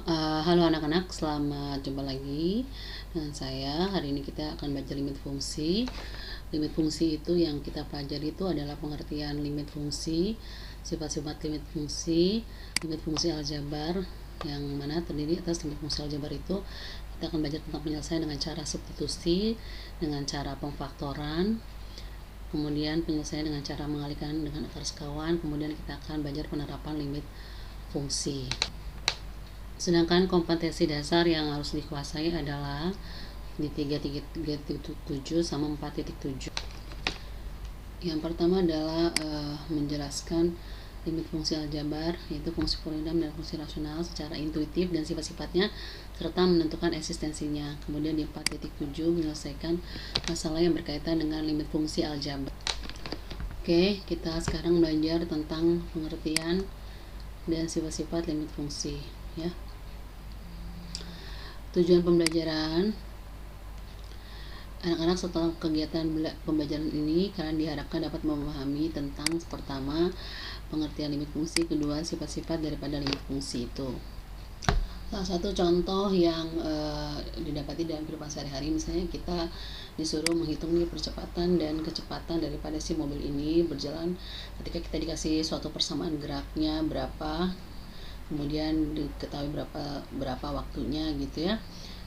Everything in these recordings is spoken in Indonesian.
Halo anak-anak, selamat jumpa lagi dengan saya. Hari ini kita akan belajar limit fungsi. Limit fungsi itu yang kita pelajari itu adalah pengertian limit fungsi, sifat-sifat limit fungsi aljabar, yang mana terdiri atas limit fungsi aljabar itu kita akan belajar tentang penyelesaian dengan cara substitusi, dengan cara pemfaktoran, kemudian penyelesaian dengan cara mengalihkan dengan akar sekawan, kemudian kita akan belajar penerapan limit fungsi. Sedangkan kompetensi dasar yang harus dikuasai adalah di 3.7 sama 4.7. Yang pertama adalah menjelaskan limit fungsi aljabar, yaitu fungsi polinom dan fungsi rasional secara intuitif dan sifat-sifatnya serta menentukan eksistensinya. Kemudian di 4.7 menyelesaikan masalah yang berkaitan dengan limit fungsi aljabar. Oke, kita sekarang belajar tentang pengertian dan sifat-sifat limit fungsi, ya. Tujuan pembelajaran anak-anak setelah kegiatan pembelajaran ini, kalian diharapkan dapat memahami tentang pertama pengertian limit fungsi, kedua sifat-sifat daripada limit fungsi itu. Salah satu contoh yang didapati dalam kehidupan sehari-hari, misalnya kita disuruh menghitung percepatan dan kecepatan daripada si mobil ini berjalan ketika kita dikasih suatu persamaan geraknya berapa, kemudian diketahui berapa waktunya gitu ya.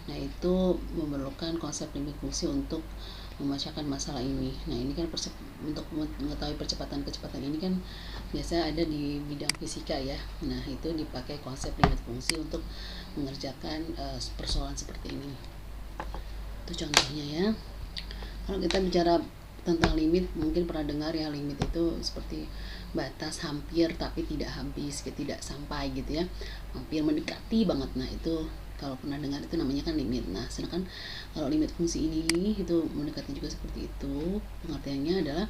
Nah, itu memerlukan konsep limit fungsi untuk memecahkan masalah ini. Nah, ini kan untuk mengetahui kecepatan ini kan biasanya ada di bidang fisika ya. Nah, itu dipakai konsep limit fungsi untuk mengerjakan persoalan seperti ini. Itu contohnya ya. Kalau kita bicara tentang limit, mungkin pernah dengar ya, limit itu seperti batas hampir tapi tidak habis, tidak sampai gitu ya, hampir mendekati banget. Nah, itu kalau pernah dengar itu namanya kan limit. Nah, sedangkan kalau limit fungsi ini itu mendekati juga seperti itu. Pengertiannya adalah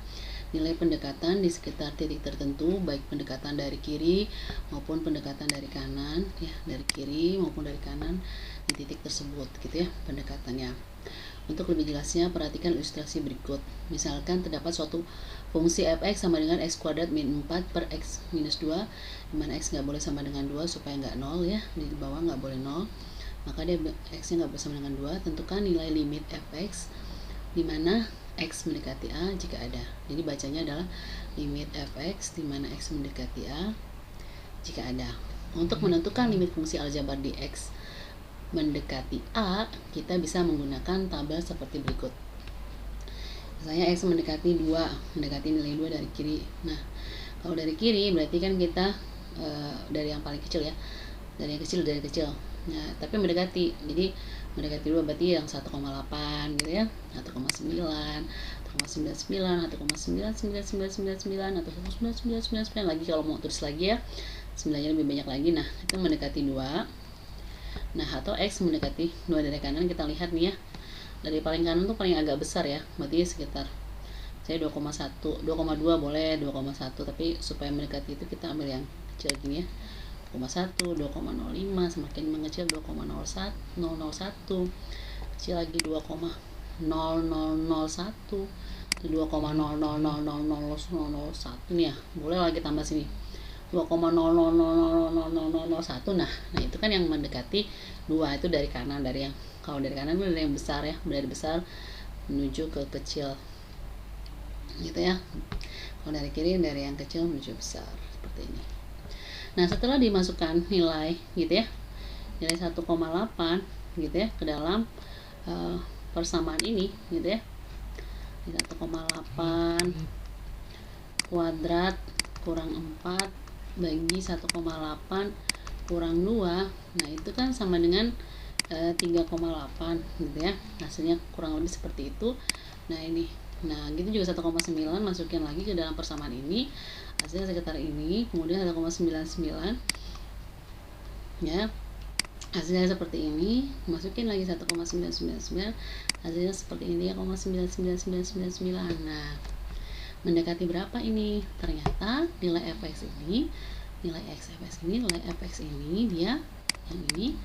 nilai pendekatan di sekitar titik tertentu, baik pendekatan dari kiri maupun pendekatan dari kanan ya, dari kiri maupun dari kanan di titik tersebut gitu ya pendekatannya. Untuk lebih jelasnya, perhatikan ilustrasi berikut. Misalkan terdapat suatu fungsi fx sama dengan x kuadrat min 4 per x minus 2, dimana x nggak boleh sama dengan 2 supaya nggak 0 ya, di bawah nggak boleh 0, maka dia x nya nggak boleh sama dengan 2. Tentukan nilai limit fx dimana x mendekati a jika ada. Jadi bacanya adalah limit fx dimana x mendekati a jika ada. Untuk menentukan limit fungsi aljabar di x mendekati A, kita bisa menggunakan tabel seperti berikut. Misalnya X mendekati 2, mendekati nilai 2 dari kiri. Nah, kalau dari kiri berarti kan kita dari yang paling kecil ya, dari yang kecil. Nah, tapi mendekati, jadi mendekati 2 berarti yang 1,8 gitu ya, 1,9, 1,99, 1,99999 atau 1,9999 lagi kalau mau tulis lagi ya, 9-nya lebih banyak lagi. Nah, itu mendekati 2. Nah, atau X mendekati 2 dari kanan. Kita lihat nih ya, dari paling kanan tuh paling agak besar ya, berarti sekitar saya 2,1, 2,2 boleh, 2,1, tapi supaya mendekati itu kita ambil yang kecil gini ya, 2,1, 2,05, semakin mengecil 2,01, kecil lagi 2,0001, 2,000001 nih ya, boleh lagi tambah sini 2,000001. Nah, itu kan yang mendekati 2 itu dari kanan, dari yang kalau dari kanan itu dari yang besar ya, dari besar menuju ke kecil gitu ya. Kalau dari kiri dari yang kecil menuju besar seperti ini. Nah, setelah dimasukkan nilai gitu ya, nilai 1,8 gitu ya ke dalam persamaan ini gitu ya, 1,8 kuadrat kurang 4 bagi 1,8 kurang 2. Nah, itu kan sama dengan 3,8 gitu ya. Hasilnya kurang lebih seperti itu. Nah, ini. Nah, gitu juga 1,9 masukin lagi ke dalam persamaan ini. Hasilnya sekitar ini, kemudian 1,99 ya. Hasilnya seperti ini, masukin lagi 1,999, hasilnya seperti ini ya, 0,99999. Nah, mendekati berapa ini? Ternyata nilai fx ini nilai fx ini dia yang ini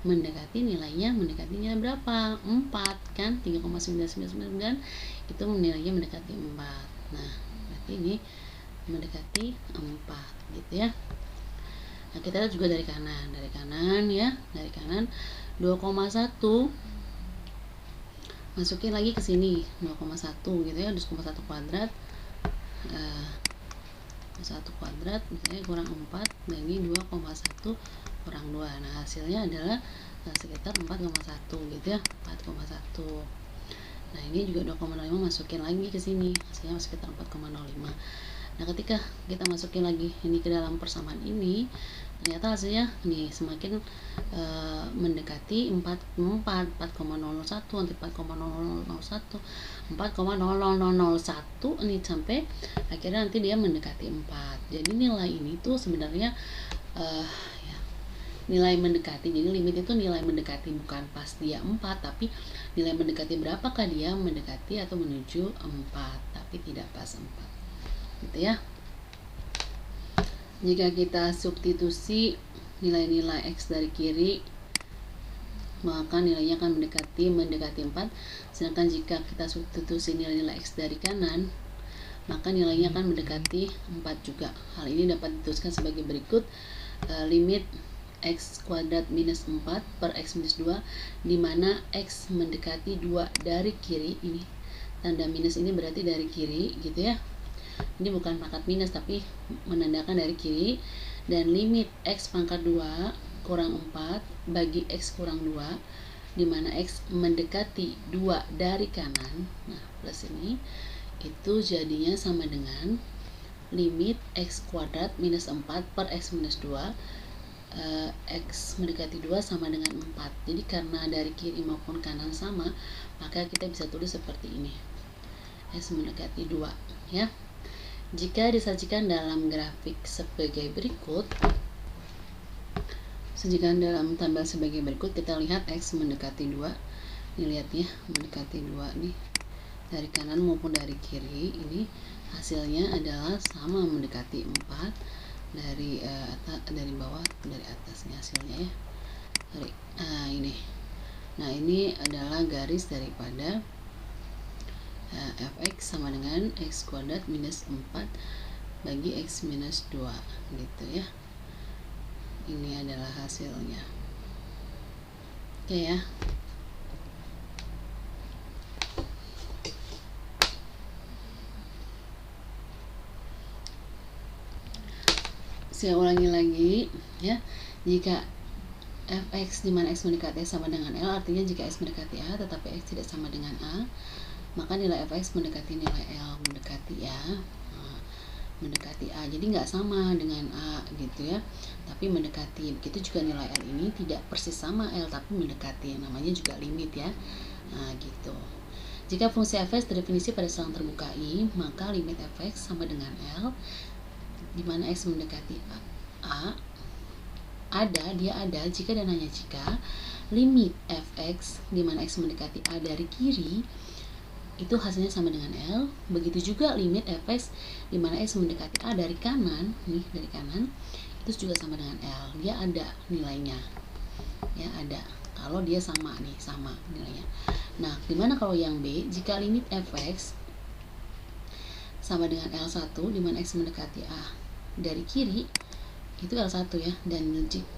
mendekatinya berapa? 4 kan, 3,999 itu nilainya mendekati 4. Nah, berarti ini mendekati 4 gitu ya. Nah, kita lihat juga dari kanan ya, dari kanan 2,1 masukin lagi ke sini 2,1 gitu ya, 2,1 kuadrat 1 kuadrat misalnya kurang 4 bagi 2,1 kurang 2. Nah, hasilnya adalah sekitar 4,1 gitu ya, 4,1. Nah, ini juga 2,05 masukin lagi ke sini, hasilnya sekitar 4,05. Nah, ketika kita masukin lagi ini ke dalam persamaan ini, ternyata hasilnya nih semakin mendekati 4,001 nanti 4,0001 4,00001 ini sampai akhirnya nanti dia mendekati 4. Jadi nilai ini tuh sebenarnya ya, nilai mendekati. Jadi limit itu nilai mendekati, bukan pas dia 4, tapi nilai mendekati berapakah dia mendekati atau menuju 4, tapi tidak pas 4 gitu ya. Jika kita substitusi nilai-nilai X dari kiri, maka nilainya akan mendekati 4. Sedangkan jika kita substitusi nilai-nilai X dari kanan, maka nilainya akan mendekati 4 juga. Hal ini dapat dituliskan sebagai berikut. Limit X kuadrat minus 4 per X minus 2, di mana X mendekati 2 dari kiri. Ini tanda minus ini berarti dari kiri gitu ya. Ini bukan pangkat minus tapi menandakan dari kiri. Dan limit X pangkat 2 kurang 4 bagi X kurang 2, di mana X mendekati 2 dari kanan. Nah, plus ini itu jadinya sama dengan limit X kuadrat minus 4 per X minus 2. X mendekati 2 sama dengan 4. Jadi karena dari kiri maupun kanan sama, maka kita bisa tulis seperti ini, X mendekati 2 ya. Jika disajikan dalam grafik sebagai berikut, sajikan dalam tabel sebagai berikut, kita lihat X mendekati 2. Ini lihat ya, mendekati 2 nih. Dari kanan maupun dari kiri, ini hasilnya adalah sama mendekati 4 dari bawah dari atasnya hasilnya ya. Ini. Nah, ini adalah garis daripada fx sama dengan x kuadrat minus 4 bagi x minus 2 gitu ya. Ini adalah hasilnya. Oke ya. Saya ulangi lagi ya. Jika fx di mana x mendekati sama dengan L, artinya jika x mendekati A tetapi x tidak sama dengan A, maka nilai fx mendekati nilai L, mendekati ya, mendekati A. Jadi nggak sama dengan A gitu ya, tapi mendekati. Begitu juga nilai L ini tidak persis sama L tapi mendekati, yang namanya juga limit ya. Nah gitu. Jika fungsi fx terdefinisi pada selang terbuka I, maka limit fx sama dengan L, di mana x mendekati A dia ada jika dan hanya jika limit fx di mana x mendekati A dari kiri itu hasilnya sama dengan L. Begitu juga limit fx di mana x mendekati A dari kanan, nih dari kanan, itu juga sama dengan L. Dia ada nilainya. Ya, ada. Kalau dia sama nih, sama nilainya. Nah, gimana kalau yang B? Jika limit fx sama dengan L1 di mana x mendekati A dari kiri, itu L1 ya,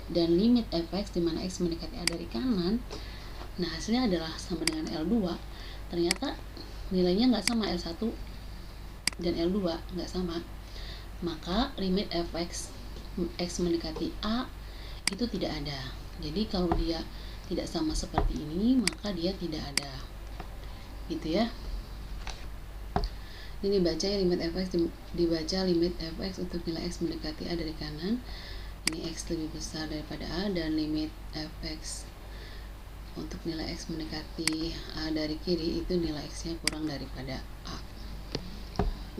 dan limit fx di mana x mendekati A dari kanan, nah hasilnya adalah sama dengan L2. Ternyata nilainya nggak sama, L1 dan L2 nggak sama, maka limit fx x mendekati A itu tidak ada. Jadi kalau dia tidak sama seperti ini, maka dia tidak ada gitu ya. Ini dibaca ya, limit fx dibaca limit fx untuk nilai x mendekati A dari kanan, ini x lebih besar daripada A, dan limit fx untuk nilai x mendekati A dari kiri itu nilai x nya kurang daripada A.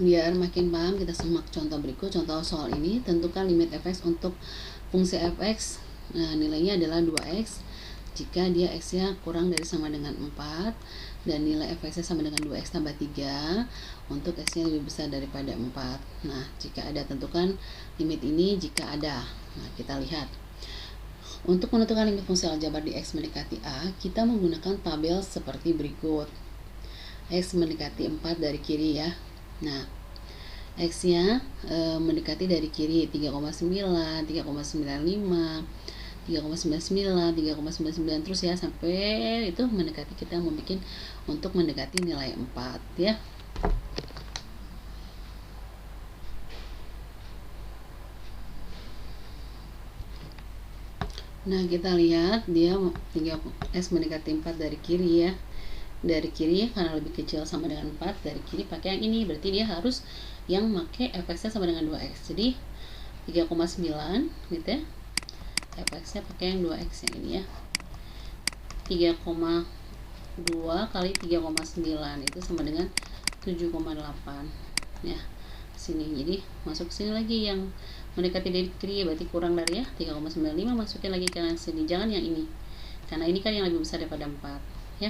Biar makin paham, kita simak contoh berikut. Contoh soal ini, tentukan limit fx untuk fungsi fx. Nah, nilainya adalah 2x jika dia x nya kurang dari sama dengan 4, dan nilai fx nya sama dengan 2x tambah 3 untuk x nya lebih besar daripada 4. Nah, jika ada, tentukan limit ini jika ada. Nah, kita lihat. Untuk menentukan limit fungsi aljabar di x mendekati A, kita menggunakan tabel seperti berikut. X mendekati 4 dari kiri ya. Nah, X nya mendekati dari kiri 3,9, 3,95, 3,99, 3,99 terus ya, sampai itu mendekati, kita mau bikin untuk mendekati nilai 4 ya. Nah, kita lihat dia 3x mendekati 4 dari kiri ya. Dari kiri karena lebih kecil sama dengan 4, dari kiri pakai yang ini, berarti dia harus yang pakai fx-nya sama dengan 2x. Jadi 3,9 gitu ya. fx-nya pakai yang 2x yang ini ya. 3,2 kali 3,9 itu sama dengan 7,8 ya. Sini, jadi masuk sini lagi yang mendekati dari kiri, berarti kurang dari ya 3,95, masukin lagi ke yang sini, jangan yang ini karena ini kan yang lebih besar daripada 4 ya.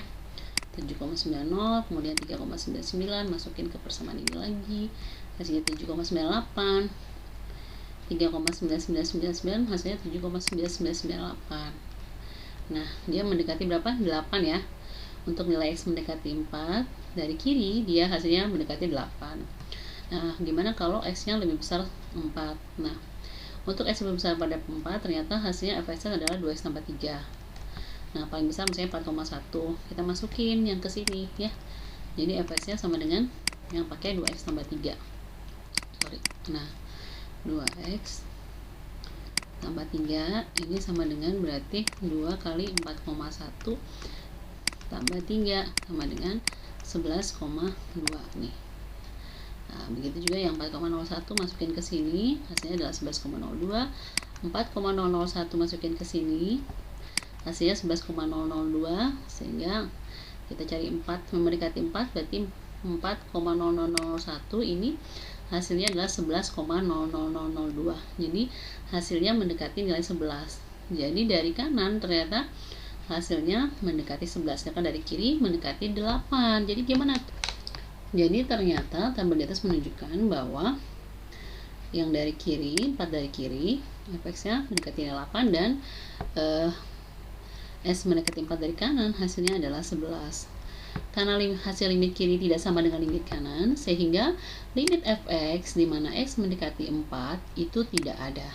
7,90, kemudian 3,99, masukin ke persamaan ini lagi, hasilnya 7,98, 3,9999 hasilnya 7,9998. Nah, dia mendekati berapa? 8 ya. Untuk nilai X mendekati 4 dari kiri, dia hasilnya mendekati 8. Nah, gimana kalau X-nya lebih besar 4? Nah, untuk X lebih besar pada 4, ternyata hasilnya fx adalah 2x tambah 3. Nah, paling besar misalnya 4,1. Kita masukin yang ke sini ya. Jadi fx-nya sama dengan yang pakai 2x tambah 3. Sorry. Nah, 2x tambah 3 ini sama dengan berarti 2 kali 4,1 tambah 3 sama dengan 11,2 nih. Nah, begitu juga yang 4,01 masukin ke sini, hasilnya adalah 11,02. 4,001 masukin ke sini, hasilnya 11,002, sehingga kita cari 4 mendekati 4, berarti 4,0001 ini hasilnya adalah 11,00002. Jadi hasilnya mendekati nilai 11. Jadi dari kanan ternyata hasilnya mendekati 11, sedangkan dari kiri mendekati 8. Jadi gimana? Jadi ternyata tabel di atas menunjukkan bahwa yang dari kiri, 4 dari kiri, fx-nya mendekati 8 dan S mendekati 4 dari kanan, hasilnya adalah 11. Karena hasil limit kiri tidak sama dengan limit kanan, sehingga limit fx di mana x mendekati 4 itu tidak ada.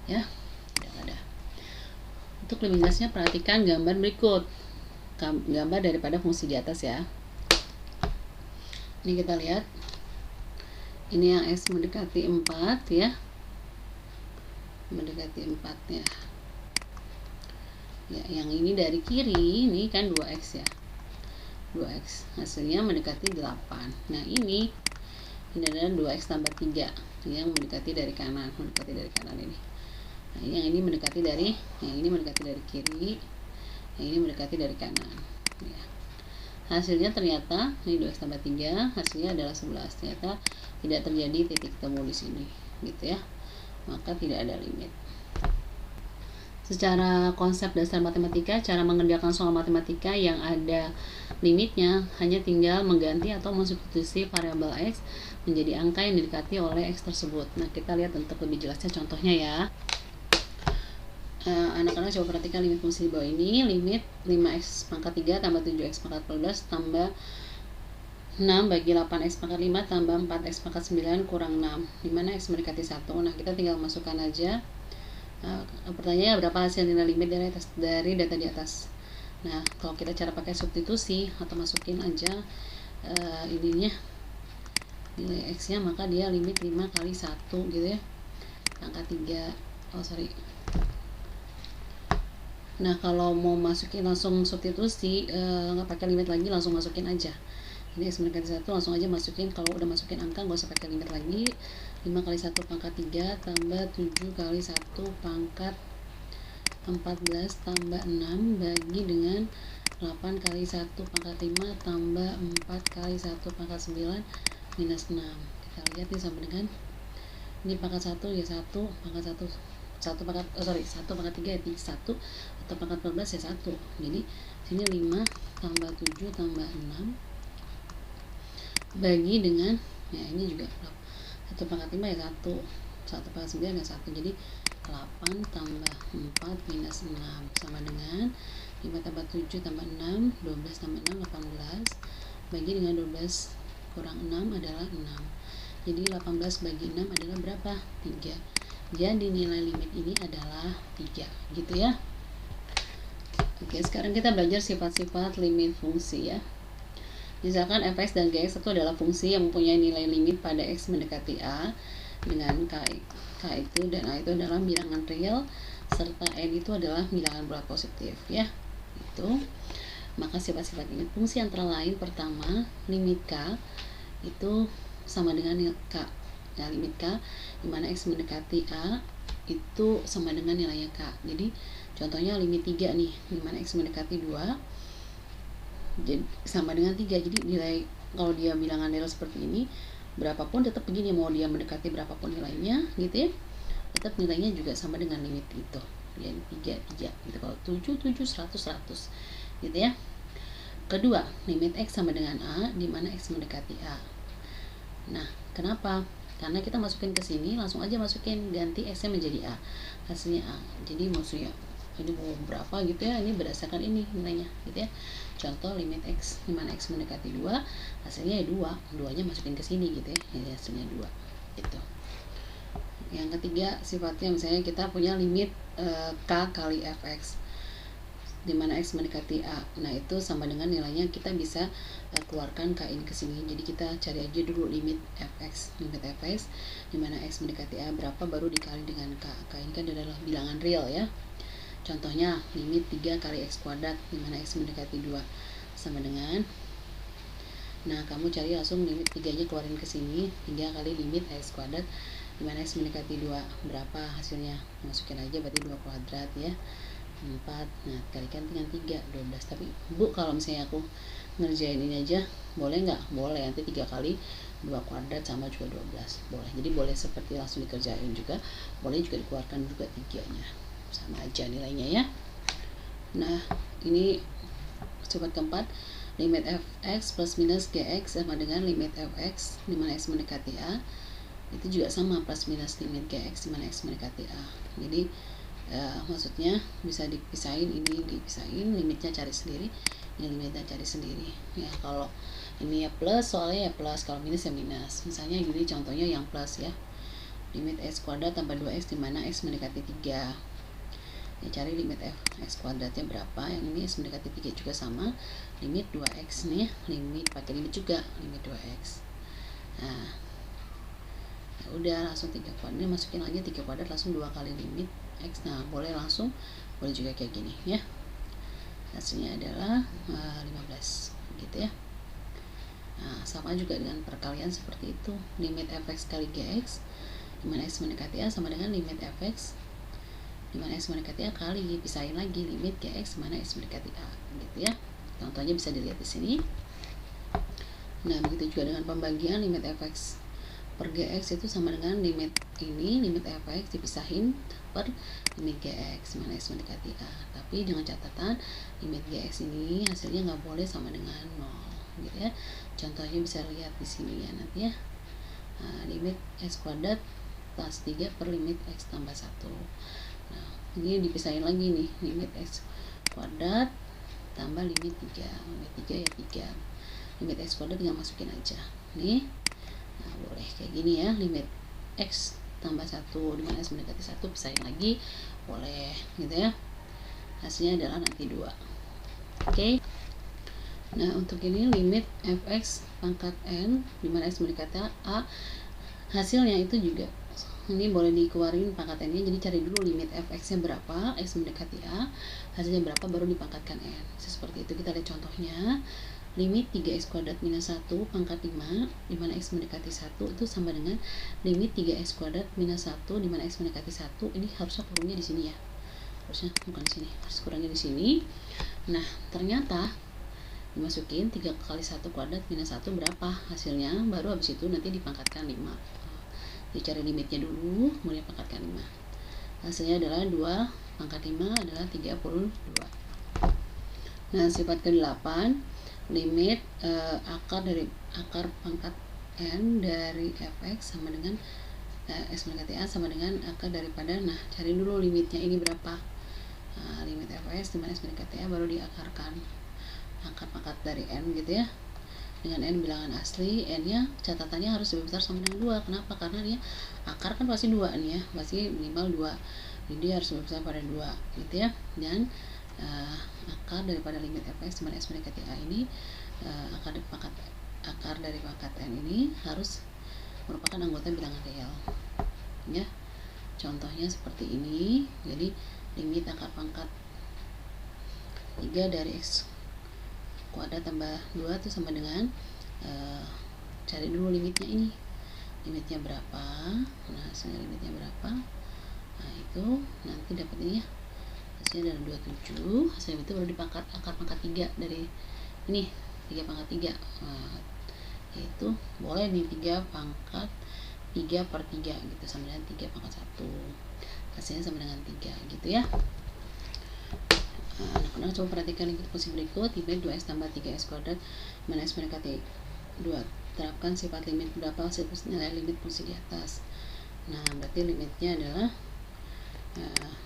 Ya, tidak ada. Untuk lebih jelasnya perhatikan gambar berikut. Gambar daripada fungsi di atas ya. Ini kita lihat, ini yang x mendekati 4 ya, mendekati 4 ya. Ya, yang ini dari kiri, ini kan 2x ya, 2x hasilnya mendekati 8. Nah, ini adalah 2x tambah 3 yang mendekati dari kanan, ini. Nah, yang ini mendekati dari, yang ini mendekati dari kiri, yang ini mendekati dari kanan ya. Hasilnya ternyata ini 2x tambah 3, hasilnya adalah 11. Ternyata tidak terjadi titik temu di sini gitu ya, maka tidak ada limit. Secara konsep dasar matematika, cara mengerjakan soal matematika yang ada limitnya hanya tinggal mengganti atau mensubstitusi variabel x menjadi angka yang didekati oleh x tersebut. Nah, kita lihat untuk lebih jelasnya contohnya ya. Anak-anak coba perhatikan limit fungsi di bawah ini. Limit 5x pangkat 3 tambah 7x pangkat 14 tambah 6 bagi 8x pangkat 5 tambah 4x pangkat 9 kurang 6, dimana x mendekati 1. Nah, kita tinggal masukkan aja. Pertanyaannya berapa hasil nilai limit dari data di atas. Nah, kalau kita cara pakai substitusi atau masukin aja ininya nilai x nya, maka dia limit 5 kali 1 gitu ya, angka 3. Nah, kalau mau masukin langsung substitusi, nggak pakai limit lagi, langsung masukin aja. Ini x mendekati 1, langsung aja masukin. Kalau udah masukin angka nggak usah pakai limit lagi. 5 kali 1 pangkat 3 tambah 7 kali 1 pangkat 14 tambah 6 bagi dengan 8 kali 1 pangkat 5 tambah 4 kali 1 pangkat 9 minus 6. Kita lihat nih sama dengan ini pangkat 1 ya 1, pangkat 1 pangkat 1 pangkat 3 ya 1, atau pangkat 14 ya 1. Jadi sini 5 tambah 7 tambah 6 bagi dengan, ya ini juga 1 pangkat 5 ya 1, 1 pangkat 9 ya 1. Jadi 8 tambah 4 minus 6 sama dengan 5 tambah 7 tambah 6, 12 tambah 6, 18 bagi dengan 12 kurang 6 adalah 6. Jadi 18 bagi 6 adalah berapa? 3. Jadi nilai limit ini adalah 3, gitu ya. Oke, sekarang kita belajar sifat-sifat limit fungsi ya. Misalkan fx dan gx itu adalah fungsi yang mempunyai nilai limit pada x mendekati a dengan k itu dan a itu adalah bilangan real serta n itu adalah bilangan bulat positif ya. Itu. Maka sifat-sifat limit fungsi antara lain pertama, limit k itu sama dengan k. Ya, limit k dimana x mendekati a itu sama dengan nilainya k. Jadi contohnya limit 3 nih, dimana x mendekati 2 jadi sama dengan 3. Jadi nilai kalau dia bilangan real seperti ini, berapapun tetap begini, mau dia mendekati berapapun nilainya gitu ya, tetap nilainya juga sama dengan limit itu. Jadi 3 gitu. Kalau 7 100 gitu ya. Kedua, limit x sama dengan a dimana x mendekati a. Nah, kenapa? Karena kita masukin ke sini, langsung aja masukin, ganti x-nya menjadi a, hasilnya a. Jadi maksudnya ini mau berapa gitu ya, ini berdasarkan ini nilainya gitu ya. Contoh limit x dimana x mendekati 2, hasilnya ya 2 nya masukin ke sini gitu ya, ini hasilnya 2 gitu. Yang ketiga sifatnya misalnya kita punya limit k kali fx dimana x mendekati a. Nah itu sama dengan nilainya, kita bisa keluarkan k ini ke sini. Jadi kita cari aja dulu limit fx dimana x mendekati a berapa, baru dikali dengan k. K ini kan adalah bilangan real ya. Contohnya limit 3 kali x kuadrat dimana x mendekati 2 sama dengan, nah kamu cari langsung limit 3 nya keluarin ke sini, 3 kali limit x kuadrat dimana x mendekati 2 berapa hasilnya, masukin aja berarti 2 kuadrat ya, 4. Nah kalikan dengan 3, 12. Tapi Bu kalau misalnya aku ngerjain ini aja boleh nggak? Boleh, nanti 3 kali 2 kuadrat sama juga 12, boleh. Jadi boleh seperti langsung dikerjain juga, boleh juga dikeluarkan juga 3 nya, sama aja nilainya ya. Nah ini sifat keempat, limit fx plus minus gx sama dengan limit fx dimana x mendekati a, itu juga sama plus minus limit gx dimana x mendekati a. Jadi maksudnya bisa dipisahin, ini dipisahin, limitnya cari sendiri, ini limitnya cari sendiri ya. Kalau ini ya plus, soalnya ya plus, kalau minus ya minus. Misalnya gini contohnya yang plus ya, limit x kuadrat tambah 2x dimana x mendekati 3 ya, cari limit x kuadratnya berapa. Yang ini x mendekati 3 juga sama, limit 2x nih, limit pakai limit juga, limit 2x. Nah ya udah langsung 3 kuadrat, ini masukin lagi 3 kuadrat langsung 2 kali limit x. Nah boleh langsung, boleh juga kayak gini ya, hasilnya adalah 15 gitu ya. Nah sama juga dengan perkalian seperti itu, limit fx kali gx dimana x mendekati a sama dengan limit fx dimana x mendekati a kali, pisahin lagi limit gx dimana x mendekati a gitu ya. Contohnya bisa dilihat di sini. Nah begitu juga dengan pembagian, limit fx per gx itu sama dengan limit ini, limit fx dipisahin per limit gx dimana x mendekati a. Tapi dengan catatan limit gx ini hasilnya nggak boleh sama dengan 0 gitu ya. Contohnya bisa lihat di sini ya nanti ya. Nah, limit x kuadrat plus 3 per limit x tambah 1. Nah ini dipisahin lagi nih, limit x kuadrat tambah limit 3, limit 3 ya 3, limit x kuadrat tinggal masukin aja nih. Nah boleh kayak gini ya, limit x tambah 1 dimana x mendekati 1, pisahin lagi boleh gitu ya. Hasilnya adalah nanti 2. Oke. Nah untuk ini limit fx pangkat n dimana x mendekati a, hasilnya itu juga ini boleh dikeluarin pangkat n nya. Jadi cari dulu limit fx nya berapa, x mendekati a, hasilnya berapa, baru dipangkatkan n. Seperti itu. Kita lihat contohnya, limit 3x kuadrat minus 1 pangkat 5 dimana x mendekati 1 itu sama dengan limit 3x kuadrat minus 1 dimana x mendekati 1. Ini harusnya kurangnya di sini ya, harusnya bukan di sini, harus kurangnya di sini. Nah ternyata dimasukin 3 kali 1 kuadrat minus 1 berapa hasilnya, baru habis itu nanti dipangkatkan 5. Dicari limitnya dulu, kemudian pangkatkan 5. Hasilnya adalah 2 pangkat 5 adalah 32. Nah sifat ke-8, limit akar pangkat n dari fx sama dengan x mendekati a sama dengan akar daripada, nah cari dulu limitnya ini berapa. Nah, limit fx dimana x mendekati a baru diakarkan akar pangkat dari n gitu ya. dengan n bilangan asli, n-nya catatannya harus lebih besar sama dengan 2. Kenapa? Karena dia akar kan pasti 2 nih ya, pasti minimal 2. Jadi dia harus lebih besar pada 2 gitu ya. Dan akar daripada limit fx dimana x mendekati a ini, akar dari pangkat n ini harus merupakan anggota bilangan real ya. Contohnya seperti ini. Jadi limit akar pangkat 3 dari x kuadrat tambah 2 itu sama dengan cari dulu limitnya ini. Limitnya berapa? Nah, hasilnya limitnya berapa? Nah, itu nanti dapat ini ya. Hasilnya adalah 27. Hasilnya itu baru dipangkat akar pangkat 3 dari ini, 3 pangkat 3. Nah, yaitu boleh di 3 pangkat 3 per 3 gitu, sama dengan 3 pangkat 1. Hasilnya sama dengan 3 gitu ya. Anak-anak coba perhatikan limit fungsi berikut. Limit 2x tambah 3x kuadrat mana x mendekati 2. Terapkan sifat limit berapa hasil nilai limit fungsi di atas. Nah, berarti limitnya adalah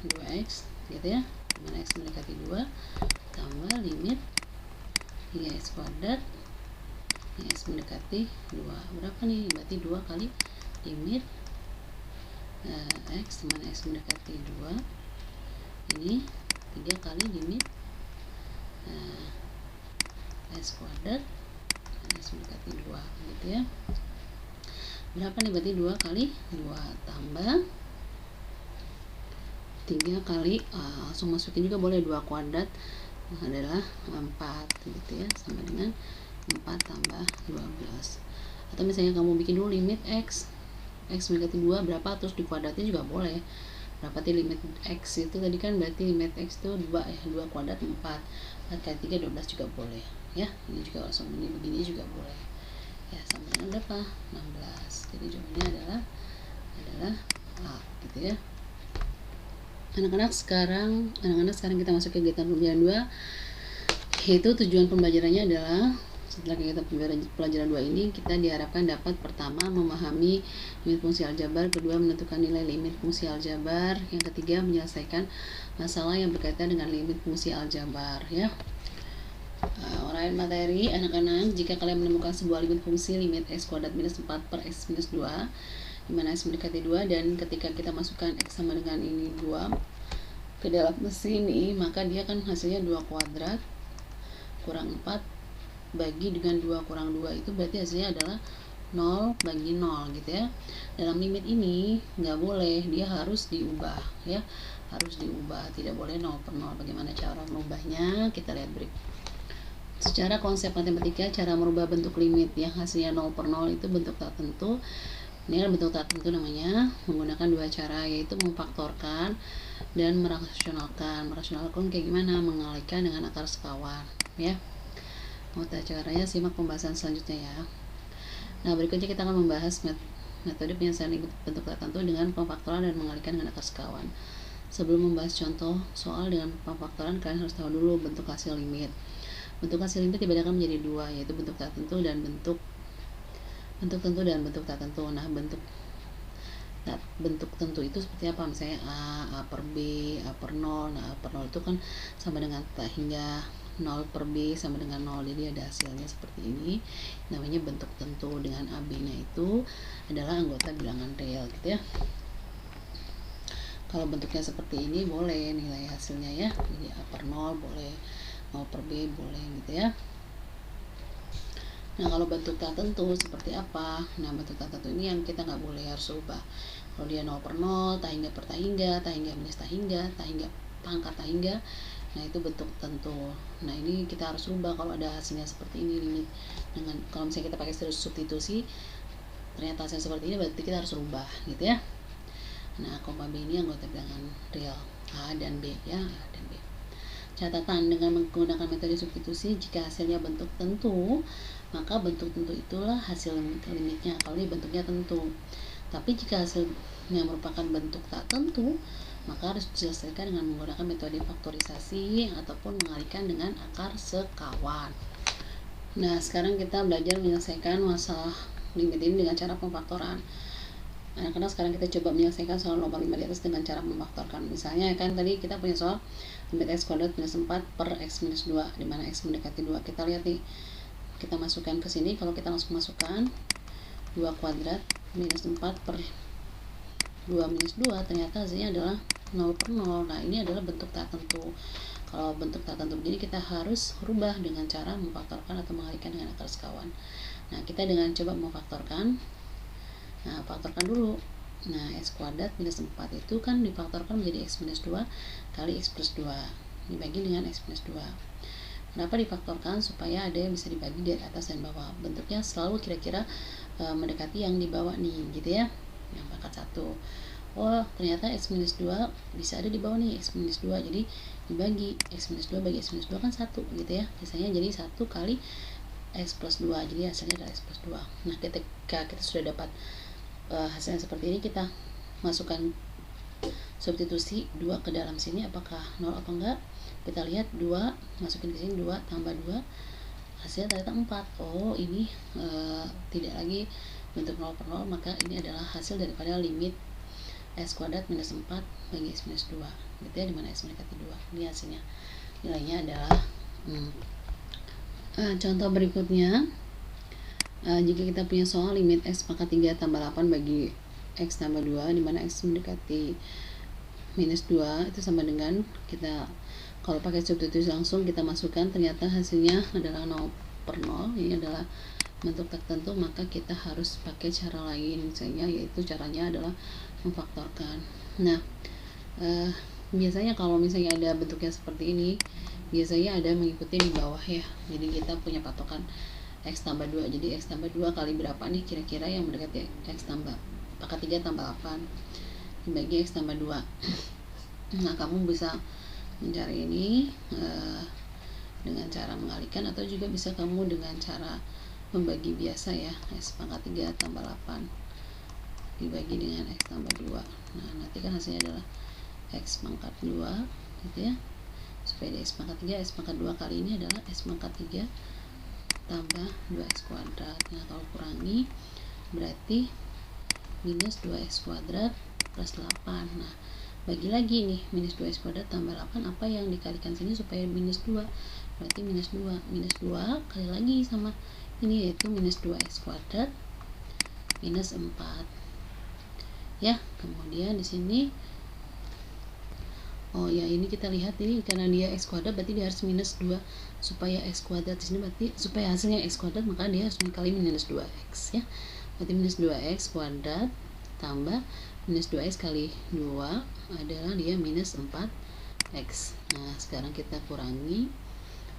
2x gitu ya, mana x mendekati 2 tambah limit 3x kuadrat x mendekati 2. Berapa nih? Berarti 2 kali limit x mana x mendekati 2 ini 3 kali limit x kuadrat x mendekati 2 gitu ya. Berapa nih? Berarti 2 kali 2 tambah 3 kali langsung masukin juga boleh, 2 kuadrat adalah 4 gitu ya, sama dengan 4 tambah 12. Atau misalnya kamu bikin dulu limit x mendekati 2 berapa, terus dikuadratnya juga boleh. Berapa sih limit x itu tadi kan, berarti limit x itu 2 ya, 2 kuadrat 4 kali 3 12 juga boleh ya. Ini juga langsung begini juga boleh ya, sama dengan berapa? 16. Jadi jawabannya adalah A gitu ya. Anak-anak sekarang kita masuk ke kegiatan pembelajaran 2, yaitu tujuan pembelajarannya adalah setelah kegiatan pelajaran 2 ini kita diharapkan dapat pertama memahami limit fungsi aljabar, kedua menentukan nilai limit fungsi aljabar, yang ketiga menyelesaikan masalah yang berkaitan dengan limit fungsi aljabar ya. Uraian materi anak-anak, jika kalian menemukan sebuah limit fungsi limit x kuadrat minus 4 per x minus 2 dimana x mendekati 2, dan ketika kita masukkan x sama dengan ini 2 ke dalam mesin ini, maka dia kan hasilnya 2 kuadrat kurang 4 bagi dengan 2 kurang 2, itu berarti hasilnya adalah 0 bagi 0 gitu ya. Dalam limit ini nggak boleh, dia harus diubah ya, harus diubah, tidak boleh 0 per 0. Bagaimana cara merubahnya? Kita lihat berikut. Secara konsep matematika, cara merubah bentuk limit yang hasilnya 0 per 0 itu bentuk tak tentu. Ini adalah bentuk tak tentu namanya menggunakan 2 cara, yaitu memfaktorkan dan merasionalkan. Merasionalkan kayak gimana? Mengalihkan dengan akar sekawan ya. Mau tahu caranya, simak pembahasan selanjutnya ya. Nah, berikutnya kita akan membahas metode penyelesaian limit bentuk tak tentu dengan pemfaktoran dan mengalihkan dengan akar sekawan. Sebelum membahas contoh soal dengan pemfaktoran, kalian harus tahu dulu bentuk hasil limit. Bentuk hasil limit dibedakan menjadi 2, yaitu bentuk tak tentu dan bentuk tentu dan bentuk tak tentu. Nah, bentuk tentu itu seperti apa? Misalnya A per B, A per 0. Nah, A per 0 itu kan sama dengan tak hingga 0 per B sama dengan 0, jadi ada hasilnya seperti ini, namanya bentuk tentu. Dengan AB nya itu adalah anggota bilangan real gitu ya. Kalau bentuknya seperti ini boleh nilai hasilnya ya, jadi A per 0 boleh, 0 per B boleh gitu ya. Nah, kalau bentuk tak tentu seperti apa? Nah, bentuk tak tentu ini yang kita nggak boleh, harus ubah. Kalau dia 0 per 0, tak hingga per tak hingga minus tak hingga pangkat tak hingga, nah itu bentuk tentu. Nah, ini kita harus ubah kalau ada hasilnya seperti ini limit. Dengan kalau misalnya kita pakai substitusi ternyata hasilnya seperti ini, berarti kita harus ubah gitu ya. Nah, koma B ini anggota bilangan real A dan B ya, A dan B. Catatan, dengan menggunakan metode substitusi, jika hasilnya bentuk tentu, maka bentuk tentu itulah hasil limitnya kalau ini bentuknya tentu. Tapi jika hasilnya merupakan bentuk tak tentu, maka harus diselesaikan dengan menggunakan metode faktorisasi ataupun mengalihkan dengan akar sekawan. Nah, sekarang kita belajar menyelesaikan masalah limit ini dengan cara pemfaktoran. Karena sekarang kita coba menyelesaikan soal nomor 5 di atas dengan cara memfaktorkan. Misalnya kan tadi kita punya soal limit x kuadrat minus 4 per x minus 2 dimana x mendekati 2. Kita lihat nih, kita masukkan ke sini. Kalau kita langsung masukkan 2 kuadrat minus 4 per 2 minus 2, ternyata hasilnya adalah 0 per 0. Nah, ini adalah bentuk tak tentu. Kalau bentuk tak tentu begini, kita harus rubah dengan cara memfaktorkan atau mengalihkan dengan akar sekawan. Nah, kita dengan coba memfaktorkan. Nah, faktorkan dulu. Nah, x kuadrat minus 4 itu kan difaktorkan menjadi x minus 2 kali x plus 2 dibagi dengan x minus 2. Kenapa difaktorkan? Supaya ada yang bisa dibagi dari atas dan bawah. Bentuknya selalu kira-kira mendekati yang di bawah nih, gitu ya. Yang pangkat 1. Oh, ternyata x minus 2 bisa ada di bawah nih, x minus 2. Jadi dibagi x minus 2 bagi x minus 2 kan 1, gitu ya. Biasanya jadi 1 kali x plus 2. Jadi hasilnya adalah x plus 2. Nah, ketika kita sudah dapat hasilnya seperti ini, kita masukkan substitusi 2 ke dalam sini, apakah 0 apa enggak. Kita lihat 2 masukin ke sini, 2 tambah 2 hasilnya ternyata 4. Oh, ini tidak lagi bentuk 0 per 0, maka ini adalah hasil daripada limit x kuadrat minus 4 bagi x minus 2, gitu ya, dimana x mendekati 2. Ini hasilnya, nilainya adalah contoh berikutnya. Jika kita punya soal limit x pangkat 3 tambah 8 bagi x tambah 2, dimana x mendekati minus 2 itu sama dengan, kita kalau pakai substitusi langsung kita masukkan, ternyata hasilnya adalah 0 per 0. Ini adalah bentuk tertentu, maka kita harus pakai cara lain misalnya, yaitu caranya adalah memfaktorkan. Nah, biasanya kalau misalnya ada bentuknya seperti ini, biasanya ada mengikuti di bawah ya. Jadi kita punya patokan x tambah 2. Jadi x tambah 2 kali berapa nih kira-kira yang mendekati x tambah pangkat 3 tambah 8 dibagi x tambah 2. Nah, kamu bisa mencari ini dengan cara mengalihkan, atau juga bisa kamu dengan cara membagi biasa ya, x pangkat 3 tambah 8 dibagi dengan x tambah 2. Nah, nanti kan hasilnya adalah x pangkat 2, gitu ya. Supaya di x pangkat 3, x pangkat 2 kali ini adalah x pangkat 3 tambah 2x kuadrat. Nah, kalau kurangi berarti minus 2x kuadrat plus 8. Nah, bagi lagi nih, minus 2x kuadrat tambah 8, apa yang dikalikan sini supaya minus 2, berarti minus 2. Minus 2 kali lagi sama ini, yaitu minus 2x kuadrat minus 4 ya. Kemudian di sini, oh ya, ini kita lihat ini karena dia x kuadrat, berarti dia harus minus 2. Supaya x kuadrat di sini berarti supaya hasilnya x kuadrat, maka dia harus dikali minus 2x ya. Berarti minus 2x kuadrat tambah minus 2x kali 2 adalah dia minus 4x. Nah, sekarang kita kurangi,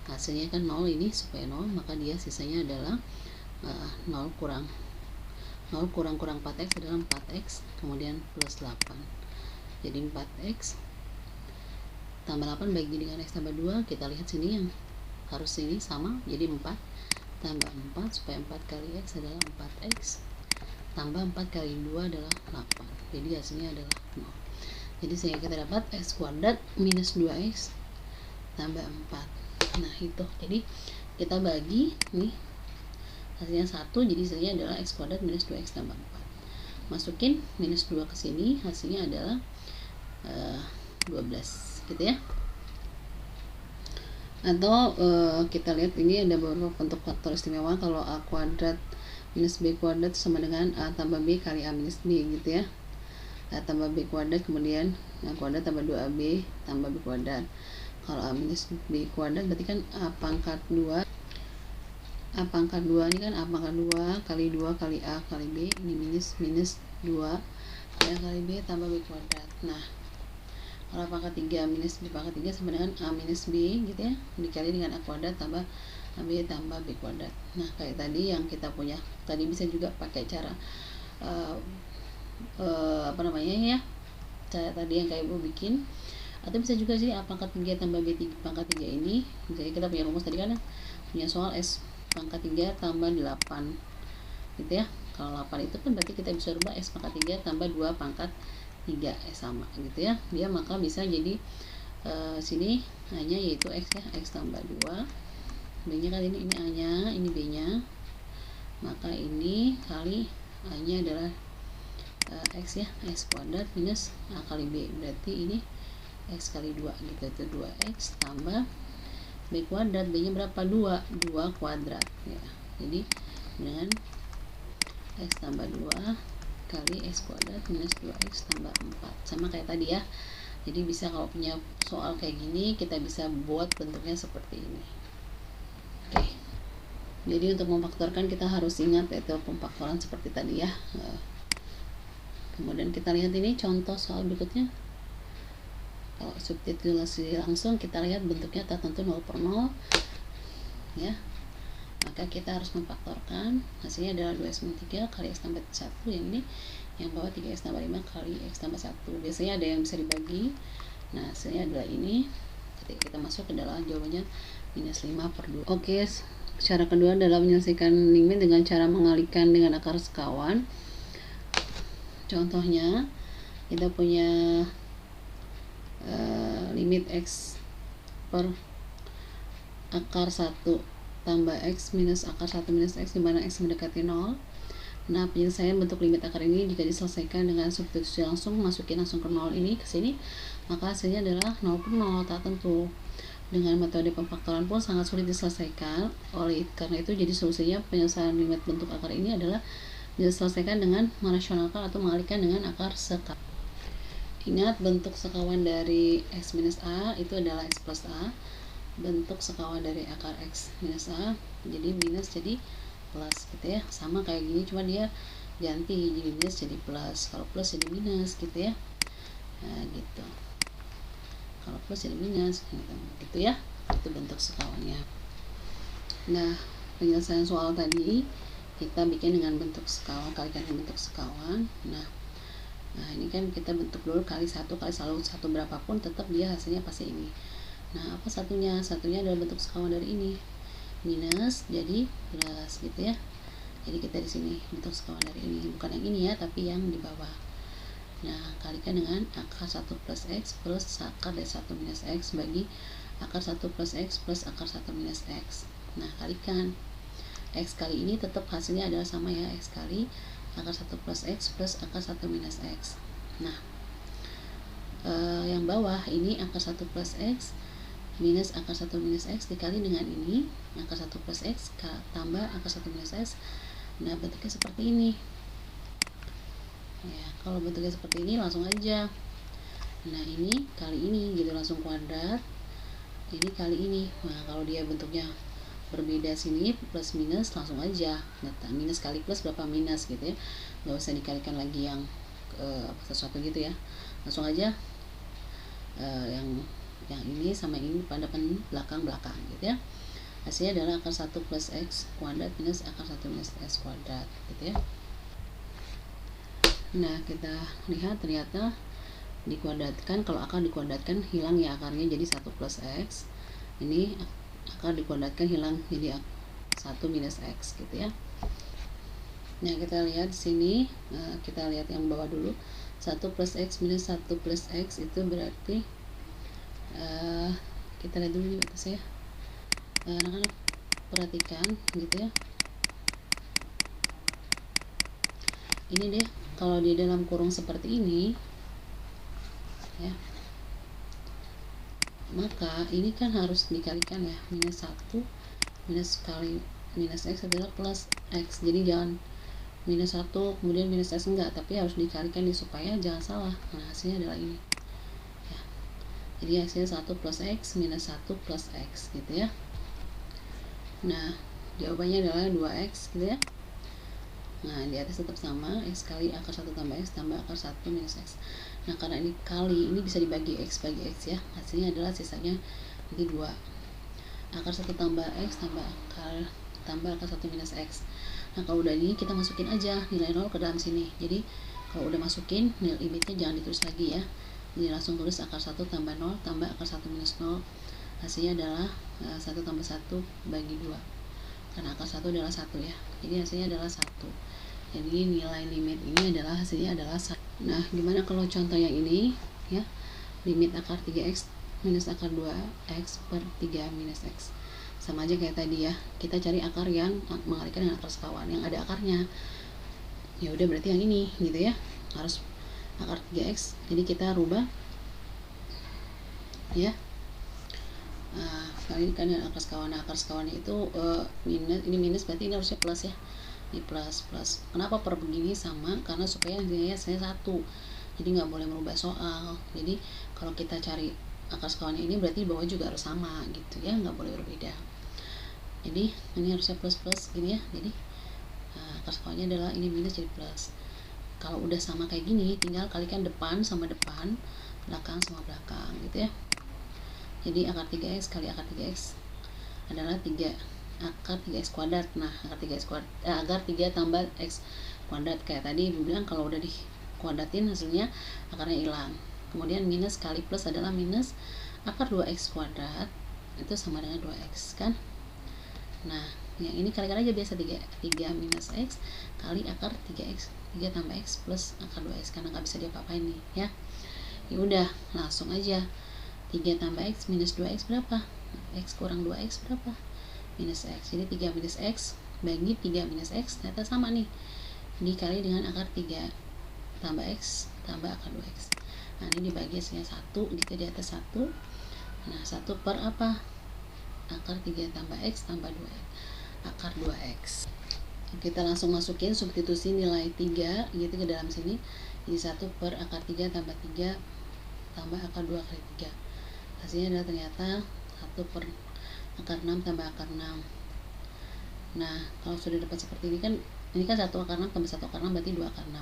hasilnya kan 0, ini supaya 0, maka dia sisanya adalah 0 kurang 4x adalah 4x, kemudian plus 8. Jadi 4x tambah 8 bagi dengan x tambah 2, kita lihat sini yang harus ini sama, jadi 4 tambah 4, supaya 4 kali x adalah 4x, tambah 4 kali 2 adalah 8, jadi hasilnya adalah 0. Jadi sehingga kita dapat x kuadrat minus 2x tambah 4. Nah, itu, jadi kita bagi nih, hasilnya 1, jadi hasilnya adalah x kuadrat minus 2x tambah 4. Masukin minus 2 ke sini, hasilnya adalah 12, gitu ya. Atau kita lihat ini ada beberapa bentuk faktor istimewa. Kalau a kuadrat minus b kuadrat sama dengan a tambah b kali a minus b, gitu ya. A tambah b kuadrat, kemudian a kuadrat tambah 2ab tambah b kuadrat. Kalau a minus b kuadrat berarti kan a pangkat 2. A pangkat 2 ini kan a pangkat 2 kali 2 kali a kali b, ini minus 2 kali a kali b tambah b kuadrat. Nah, kalau pangkat 3 minus b pangkat 3 sama dengan a minus b, gitu ya, dikali dengan a kuadrat tambah ab tambah b kuadrat. Nah, kayak tadi yang kita punya tadi, bisa juga pakai cara apa namanya ya, cara tadi yang kayak ibu bikin, atau bisa juga sih a pangkat 3 tambah b pangkat 3 ini. Jadi kita punya rumus tadi kan, punya soal s pangkat 3 tambah 8, gitu ya. Kalau 8 itu kan berarti kita bisa rubah s pangkat 3 tambah 2 pangkat 3 sama, gitu ya. Dia maka bisa jadi sini hanya yaitu x ya, x tambah 2, b nya kali ini a nya, ini b nya, maka ini kali a nya adalah x ya, x kuadrat minus a kali b, berarti ini x kali 2, gitu, itu 2x tambah B kuadrat, B nya berapa? 2 kuadrat ya. Jadi dengan X tambah 2 kali X kuadrat minus 2X tambah 4, sama kayak tadi ya. Jadi bisa kalau punya soal kayak gini, kita bisa buat bentuknya seperti ini. Oke. Jadi untuk memfaktorkan kita harus ingat yaitu pemfaktoran seperti tadi ya. Kemudian kita lihat ini contoh soal berikutnya. Kalau substitusi langsung kita lihat bentuknya tak tentu 0/0 ya. Maka kita harus memfaktorkan, hasilnya adalah 2x-3 kali X tambah 1, yang ini yang bawah 3X tambah 5 kali X tambah 1. Biasanya ada yang bisa dibagi. Nah hasilnya adalah ini. Ketika kita masuk ke dalam jawabannya minus 5/2. Oke, cara kedua adalah menyelesaikan limit dengan cara mengalihkan dengan akar sekawan. Contohnya kita punya limit X per akar 1 tambah X minus akar 1 minus X, dimana X mendekati 0. Nah penyelesaian bentuk limit akar ini jika diselesaikan dengan substitusi langsung, masukin langsung ke 0 ini ke sini, maka hasilnya adalah 0/0 tak tentu. Dengan metode pemfaktoran pun sangat sulit diselesaikan. Oleh karena itu, jadi solusinya penyelesaian limit bentuk akar ini adalah diselesaikan dengan merasionalkan atau mengalihkan dengan akar sekawan. Ingat, bentuk sekawan dari X minus A itu adalah X plus A. Bentuk sekawan dari akar X minus A jadi minus jadi plus gitu ya. Sama kayak gini, cuma dia ganti jadi minus jadi plus, kalau plus jadi minus gitu ya. Nah gitu, kalau plus jadi minus gitu ya. Itu bentuk sekawannya. Nah penyelesaian soal tadi kita bikin dengan bentuk sekawan, kalikan dengan bentuk sekawan. Nah ini kan kita bentuk dulu kali 1 kali selalu 1 berapapun, tetap dia hasilnya pasti ini. Nah apa satunya? Satunya adalah bentuk sekawan dari ini, minus jadi plus gitu ya. Jadi kita di sini bentuk sekawan dari ini, bukan yang ini ya, tapi yang di bawah. Nah kalikan dengan akar 1 plus X plus akar dari 1 minus X bagi akar 1 plus X plus akar 1 minus X. Nah kalikan X kali ini tetap hasilnya adalah sama ya, X kali akar 1 plus X plus akar 1 minus X. Nah yang bawah ini akar 1 plus X minus akar 1 minus X dikali dengan ini akar 1 plus X tambah akar 1 minus X. Nah bentuknya seperti ini ya. Kalau bentuknya seperti ini langsung aja, nah ini kali ini gitu, langsung kuadrat, ini kali ini. Nah kalau dia bentuknya berbeda sini plus minus, langsung aja minus kali plus berapa minus gitu ya, nggak usah dikalikan lagi yang sesuatu gitu ya, langsung aja yang ini sama ini pada depan belakang gitu ya. Hasilnya adalah akar 1 plus X kuadrat minus akar 1 minus X kuadrat gitu ya. Nah kita lihat ternyata dikuadratkan, kalau akar dikuadratkan hilang ya akarnya, jadi 1 plus X. Ini akar dikuadratkan hilang jadi 1 minus X gitu ya. Nah kita lihat di sini, kita lihat yang bawah dulu, 1 plus X minus 1 plus X itu berarti kita lihat dulu di atas ya. Anak-anak perhatikan gitu ya. Ini deh, kalau di dalam kurung seperti ini ya, maka ini kan harus dikalikan ya, minus 1 minus kali minus X adalah plus X. Jadi jangan minus 1 kemudian minus X, enggak, tapi harus dikalikan supaya jangan salah. Nah hasilnya adalah ini ya. Jadi hasilnya 1 plus X minus 1 plus X gitu ya. Nah jawabannya adalah 2X gitu ya. Nah di atas tetap sama, X kali akar 1 tambah X tambah akar 1 minus X. Nah karena ini kali, ini bisa dibagi X bagi X ya, hasilnya adalah sisanya jadi 2 akar 1 tambah X tambah akar 1 minus X. Nah kalau udah ini kita masukin aja nilai 0 ke dalam sini. Jadi kalau udah masukin, nilai limitnya jangan ditulis lagi ya, jadi langsung tulis akar 1 tambah 0 tambah akar 1 minus 0. Hasilnya adalah 1 tambah 1 bagi 2, karena akar 1 adalah 1 ya, jadi hasilnya adalah 1. Jadi nilai limit ini adalah hasilnya adalah 1. Nah gimana kalau contoh yang ini ya, limit akar 3X minus akar 2X per 3 minus X. Sama aja kayak tadi ya, kita cari akar yang mengalihkan dengan akar sekawan yang ada akarnya. Ya udah berarti yang ini gitu ya, harus akar 3X. Jadi kita rubah ya, Nah, kali ini kan akar sekawan. Nah, akar sekawannya itu minus, ini minus berarti ini harusnya plus ya. Ini plus. Kenapa per begini sama? Karena supaya nilainya saya 1. Jadi nggak boleh merubah soal. Jadi kalau kita cari akar sekawannya ini berarti di bawah juga harus sama gitu ya, nggak boleh berbeda. Jadi ini harusnya plus gini ya. Jadi akar sekawannya adalah ini minus jadi plus. Kalau udah sama kayak gini, tinggal kalikan depan sama depan, belakang sama belakang gitu ya. Jadi akar 3x kali akar 3x adalah 3 akar 3x kuadrat. Nah, akar 3x kuadrat, akar 3 tambah x kuadrat kayak tadi bilang kalau udah dikuadratin hasilnya akarnya hilang. Kemudian minus kali plus adalah minus akar 2x kuadrat itu sama dengan 2x kan. Nah, yang ini kalikan aja biasa 3 minus x kali akar 3x, 3 tambah x plus akar 2x karena nggak bisa diapa-apain nih ya. Ya udah, langsung aja 3 tambah x minus 2x berapa? X kurang 2x berapa? Minus x. Jadi 3 minus x bagi 3 minus x ternyata sama nih. Dikali dengan akar 3 tambah x tambah akar 2x. Nah, ini dibagi hasilnya 1 gitu di atas 1. Nah, 1 per apa? Akar 3 tambah x tambah 2x. Akar 2x. Kita langsung masukin substitusi nilai 3 gitu ke dalam sini. Jadi 1 per akar 3 tambah 3 tambah akar 2 kali 3. Hasilnya adalah ternyata 1 per akar 6 tambah akar 6. Nah, kalau sudah dapat seperti ini kan 1 akar 6 tambah 1 akar 6 berarti 2 akar 6.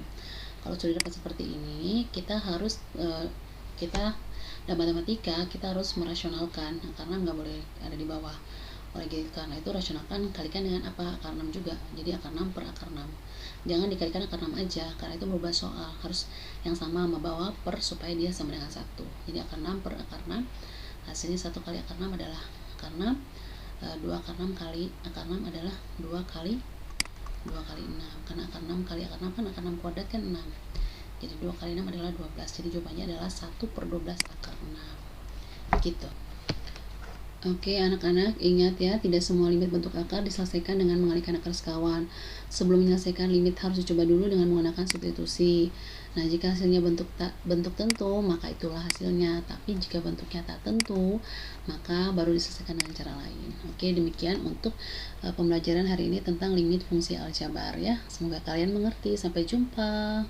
Kalau sudah dapat seperti ini, kita harus dalam matematika kita harus merasionalkan karena nggak boleh ada di bawah. Oleh karena itu rasionalkan, kalikan dengan apa? Akar 6 juga. Jadi akar 6 per akar 6. Jangan dikalikan akar 6 aja karena itu merubah soal. Harus yang sama sama bawah per supaya dia sama dengan 1. Jadi akar 6 per akar 6. Hasilnya 1 kali akar 6 adalah akar 6. 2 akar 6 kali akar 6 adalah 2 kali 6. Karena akar 6 kali akar 6 kan akar 6 kuadrat kan 6. Jadi 2 kali 6 adalah 12. Jadi jawabannya adalah 1 per 12 akar 6. Gitu. Oke, anak-anak ingat ya, tidak semua limit bentuk akar diselesaikan dengan mengalihkan akar sekawan. Sebelum menyelesaikan limit harus dicoba dulu dengan menggunakan substitusi. Nah, jika hasilnya bentuk tentu, maka itulah hasilnya. Tapi jika bentuknya tak tentu, maka baru diselesaikan dengan cara lain. Oke, demikian untuk pembelajaran hari ini tentang limit fungsi aljabar ya. Semoga kalian mengerti. Sampai jumpa.